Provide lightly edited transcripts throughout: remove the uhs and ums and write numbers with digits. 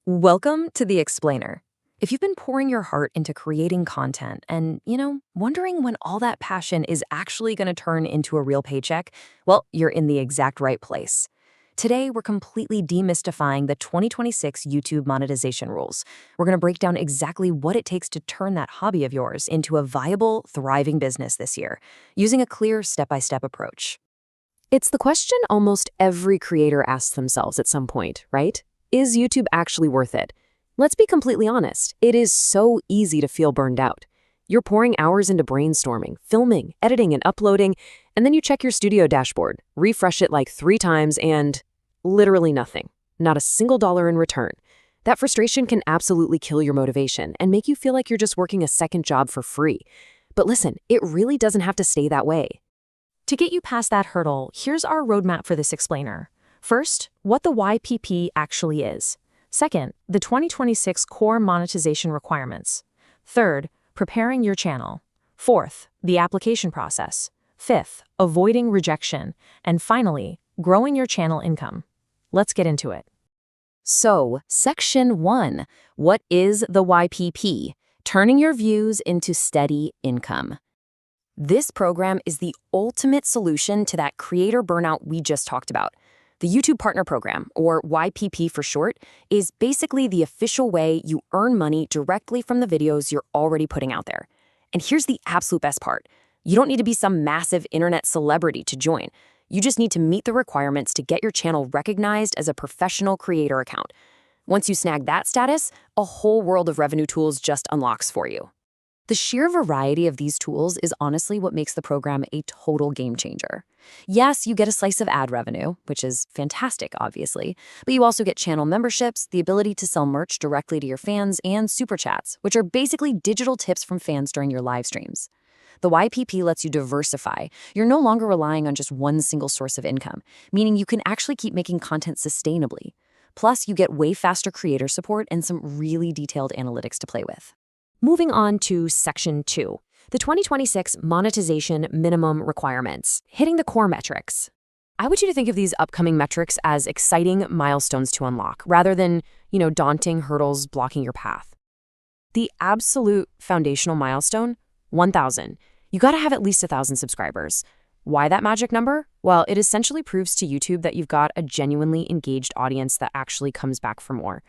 Welcome to The Explainer. If you've been pouring your heart into creating content and, wondering when all that passion is actually going to turn into a real paycheck, well, you're in the exact right place. Today, we're completely demystifying the 2026 YouTube monetization rules. We're going to break down exactly what it takes to turn that hobby of yours into a viable, thriving business this year, using a clear step-by-step approach. It's the question almost every creator asks themselves at some point, right? Is YouTube actually worth it? Let's be completely honest, it is so easy to feel burned out. You're pouring hours into brainstorming, filming, editing, and uploading, and then you check your studio dashboard, refresh it like 3 times, and literally nothing. Not a single dollar in return. That frustration can absolutely kill your motivation and make you feel like you're just working a second job for free. But listen, it really doesn't have to stay that way. To get you past that hurdle, here's our roadmap for this explainer. First, what the YPP actually is. Second, the 2026 core monetization requirements. Third, preparing your channel. Fourth, the application process. Fifth, avoiding rejection. And finally, growing your channel income. Let's get into it. So, Section 1. What is the YPP? Turning your views into steady income. This program is the ultimate solution to that creator burnout we just talked about. The YouTube Partner Program, or YPP for short, is basically the official way you earn money directly from the videos you're already putting out there. And here's the absolute best part. You don't need to be some massive internet celebrity to join. You just need to meet the requirements to get your channel recognized as a professional creator account. Once you snag that status, a whole world of revenue tools just unlocks for you. The sheer variety of these tools is honestly what makes the program a total game changer. Yes, you get a slice of ad revenue, which is fantastic, obviously, but you also get channel memberships, the ability to sell merch directly to your fans, and super chats, which are basically digital tips from fans during your live streams. The YPP lets you diversify. You're no longer relying on just one single source of income, meaning you can actually keep making content sustainably. Plus, you get way faster creator support and some really detailed analytics to play with. Moving on to Section 2, the 2026 monetization minimum requirements, hitting the core metrics. I want you to think of these upcoming metrics as exciting milestones to unlock, rather than, daunting hurdles blocking your path. The absolute foundational milestone, 1,000. You gotta have at least 1,000 subscribers. Why that magic number? Well, it essentially proves to YouTube that you've got a genuinely engaged audience that actually comes back for more.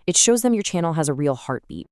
It shows them your channel has a real heartbeat.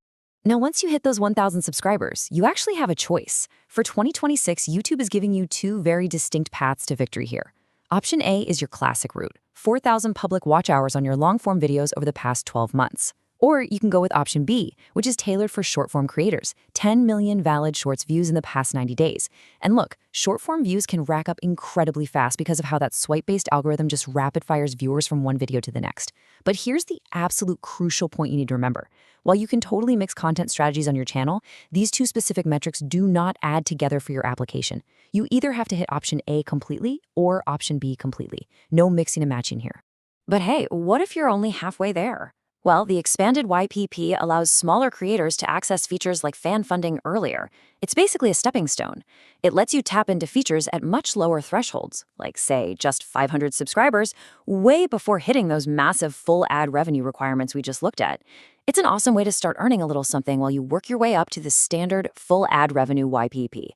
Now, once you hit those 1,000 subscribers, you actually have a choice. For 2026, YouTube is giving you 2 very distinct paths to victory here. Option A is your classic route, 4,000 public watch hours on your long-form videos over the past 12 months. Or you can go with Option B, which is tailored for short-form creators, 10 million valid Shorts views in the past 90 days. And look, short-form views can rack up incredibly fast because of how that swipe-based algorithm just rapid-fires viewers from one video to the next. But here's the absolute crucial point you need to remember. While you can totally mix content strategies on your channel, these 2 specific metrics do not add together for your application. You either have to hit Option A completely or Option B completely. No mixing and matching here. But hey, what if you're only halfway there? Well, the expanded YPP allows smaller creators to access features like fan funding earlier. It's basically a stepping stone. It lets you tap into features at much lower thresholds, like, say, just 500 subscribers, way before hitting those massive full ad revenue requirements we just looked at. It's an awesome way to start earning a little something while you work your way up to the standard full ad revenue YPP.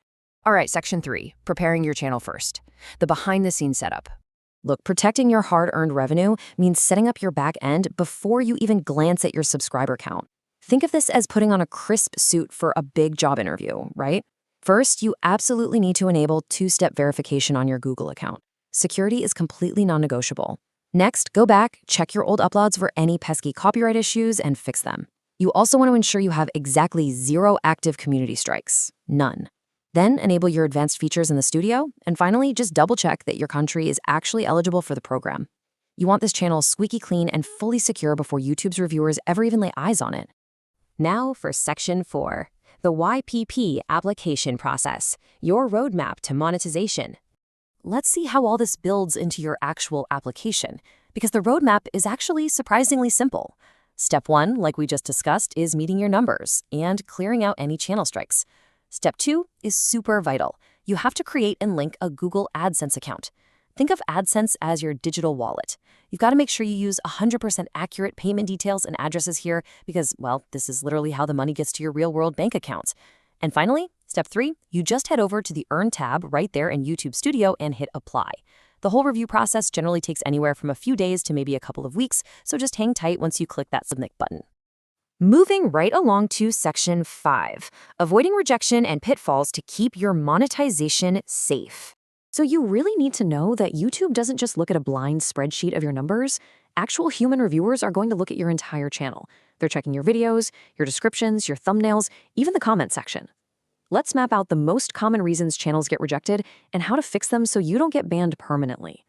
All right, Section 3, preparing your channel first. The behind-the-scenes setup. Look, protecting your hard-earned revenue means setting up your back end before you even glance at your subscriber count. Think of this as putting on a crisp suit for a big job interview, right? First, you absolutely need to enable 2-step verification on your Google account. Security is completely non-negotiable. Next, go back, check your old uploads for any pesky copyright issues, and fix them. You also want to ensure you have exactly 0 active community strikes. None. Then enable your advanced features in the studio, and finally, just double-check that your country is actually eligible for the program. You want this channel squeaky clean and fully secure before YouTube's reviewers ever even lay eyes on it. Now for Section 4, the YPP application process, your roadmap to monetization. Let's see how all this builds into your actual application, because the roadmap is actually surprisingly simple. Step 1, like we just discussed, is meeting your numbers and clearing out any channel strikes. Step 2 is super vital. You have to create and link a Google AdSense account. Think of AdSense as your digital wallet. You've got to make sure you use 100% accurate payment details and addresses here because, well, this is literally how the money gets to your real-world bank account. And finally, step 3, you just head over to the Earn tab right there in YouTube Studio and hit Apply. The whole review process generally takes anywhere from a few days to maybe a couple of weeks, so just hang tight once you click that Submit button. Moving right along to Section 5, avoiding rejection and pitfalls to keep your monetization safe. So you really need to know that YouTube doesn't just look at a blind spreadsheet of your numbers. Actual human reviewers are going to look at your entire channel. They're checking your videos, your descriptions, your thumbnails, even the comment section. Let's map out the most common reasons channels get rejected and how to fix them so you don't get banned permanently.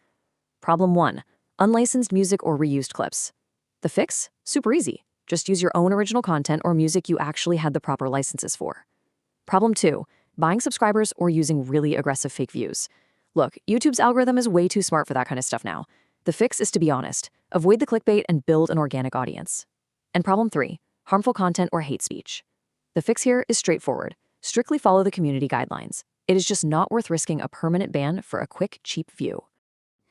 Problem 1, unlicensed music or reused clips. The fix? Super easy. Just use your own original content or music you actually had the proper licenses for. Problem 2, buying subscribers or using really aggressive fake views. Look, YouTube's algorithm is way too smart for that kind of stuff now. The fix is to be honest, avoid the clickbait and build an organic audience. And problem 3, harmful content or hate speech. The fix here is straightforward. Strictly follow the community guidelines. It is just not worth risking a permanent ban for a quick, cheap view.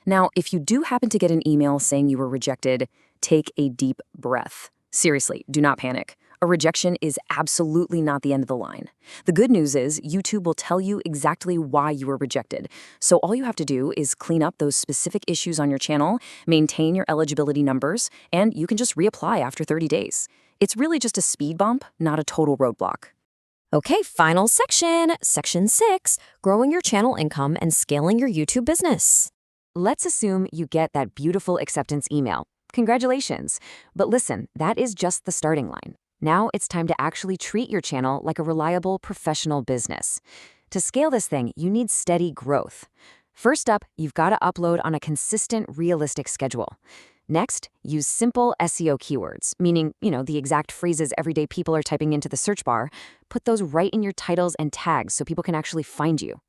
Now, if you do happen to get an email saying you were rejected, take a deep breath. Seriously, do not panic. A rejection is absolutely not the end of the line. The good news is YouTube will tell you exactly why you were rejected. So all you have to do is clean up those specific issues on your channel, maintain your eligibility numbers, and you can just reapply after 30 days. It's really just a speed bump, not a total roadblock. Okay, final section, Section 6, growing your channel income and scaling your YouTube business. Let's assume you get that beautiful acceptance email. Congratulations. But listen, that is just the starting line. Now it's time to actually treat your channel like a reliable professional business. To scale this thing, you need steady growth. First up, you've got to upload on a consistent, realistic schedule. Next, use simple SEO keywords, meaning, the exact phrases everyday people are typing into the search bar. Put those right in your titles and tags so people can actually find you.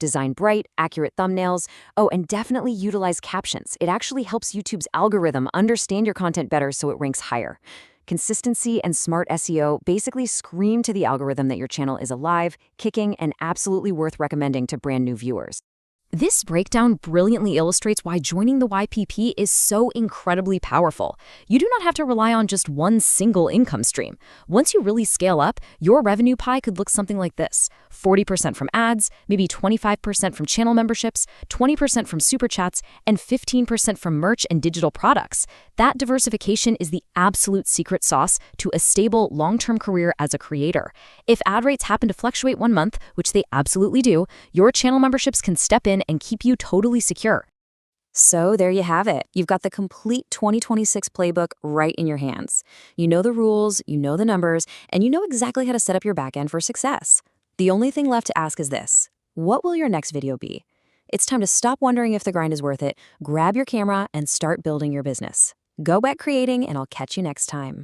Design bright, accurate thumbnails. Oh, and definitely utilize captions. It actually helps YouTube's algorithm understand your content better so it ranks higher. Consistency and smart SEO basically scream to the algorithm that your channel is alive, kicking, and absolutely worth recommending to brand new viewers. This breakdown brilliantly illustrates why joining the YPP is so incredibly powerful. You do not have to rely on just one single income stream. Once you really scale up, your revenue pie could look something like this: 40% from ads, maybe 25% from channel memberships, 20% from super chats, and 15% from merch and digital products. That diversification is the absolute secret sauce to a stable, long-term career as a creator. If ad rates happen to fluctuate one month, which they absolutely do, your channel memberships can step in and keep you totally secure. So there you have it. You've got the complete 2026 playbook right in your hands. You know the rules, you know the numbers, and you know exactly how to set up your backend for success. The only thing left to ask is this: what will your next video be? It's time to stop wondering if the grind is worth it, grab your camera, and start building your business. Go back creating, and I'll catch you next time.